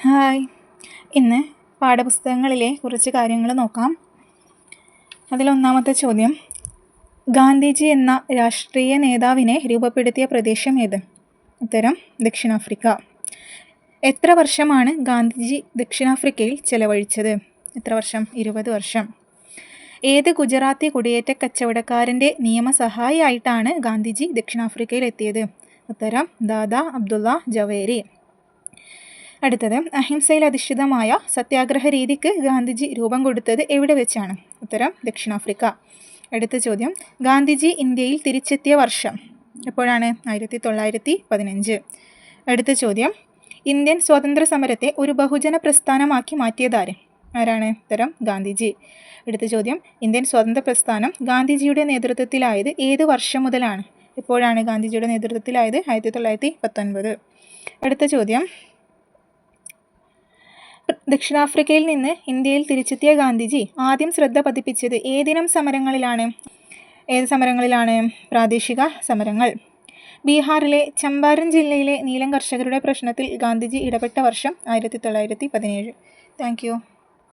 Hi, ഇന്ന് പാഠപുസ്തകങ്ങളിലെ കുറച്ച് കാര്യങ്ങൾ നോക്കാം. അതിലൊന്നാമത്തെ ചോദ്യം, ഗാന്ധിജി എന്ന രാഷ്ട്രീയ നേതാവിനെ രൂപപ്പെടുത്തിയ പ്രദേശം ഏത്? ഉത്തരം ദക്ഷിണാഫ്രിക്ക. എത്ര വർഷമാണ് ഗാന്ധിജി ദക്ഷിണാഫ്രിക്കയിൽ ചെലവഴിച്ചത്? എത്ര വർഷം? 20 വർഷം. ഏത് ഗുജറാത്തി കുടിയേറ്റ കച്ചവടക്കാരൻ്റെ നിയമസഹായിയായിട്ടാണ് ഗാന്ധിജി ദക്ഷിണാഫ്രിക്കയിൽ എത്തിയത്? ഉത്തരം ദാദാ അബ്ദുള്ള ജവേരി. അടുത്തത്, അഹിംസയിൽ അധിഷ്ഠിതമായ സത്യാഗ്രഹ രീതിക്ക് ഗാന്ധിജി രൂപം കൊടുത്തത് എവിടെ വെച്ചാണ്? ഉത്തരം ദക്ഷിണാഫ്രിക്ക. അടുത്ത ചോദ്യം, ഗാന്ധിജി ഇന്ത്യയിൽ തിരിച്ചെത്തിയ വർഷം എപ്പോഴാണ്? 1915. അടുത്ത ചോദ്യം, ഇന്ത്യൻ സ്വാതന്ത്ര്യ സമരത്തെ ഒരു ബഹുജന പ്രസ്ഥാനമാക്കി മാറ്റിയതാര്? ആരാണ്? ഉത്തരം ഗാന്ധിജി. അടുത്ത ചോദ്യം, ഇന്ത്യൻ സ്വാതന്ത്ര്യ പ്രസ്ഥാനം ഗാന്ധിജിയുടെ നേതൃത്വത്തിലായത് ഏത് വർഷം മുതലാണ്? എപ്പോഴാണ് ഗാന്ധിജിയുടെ നേതൃത്വത്തിലായത്? 1919. അടുത്ത ചോദ്യം, ദക്ഷിണാഫ്രിക്കയിൽ നിന്ന് ഇന്ത്യയിൽ തിരിച്ചെത്തിയ ഗാന്ധിജി ആദ്യം ശ്രദ്ധ പതിപ്പിച്ചത് ഏതിനം സമരങ്ങളിലാണ്? ഏത് സമരങ്ങളിലാണ്? പ്രാദേശിക സമരങ്ങൾ. ബീഹാറിലെ ചമ്പാരൻ ജില്ലയിലെ നീലം കർഷകരുടെ പ്രശ്നത്തിൽ ഗാന്ധിജി ഇടപെട്ട വർഷം? 1917. Thank you.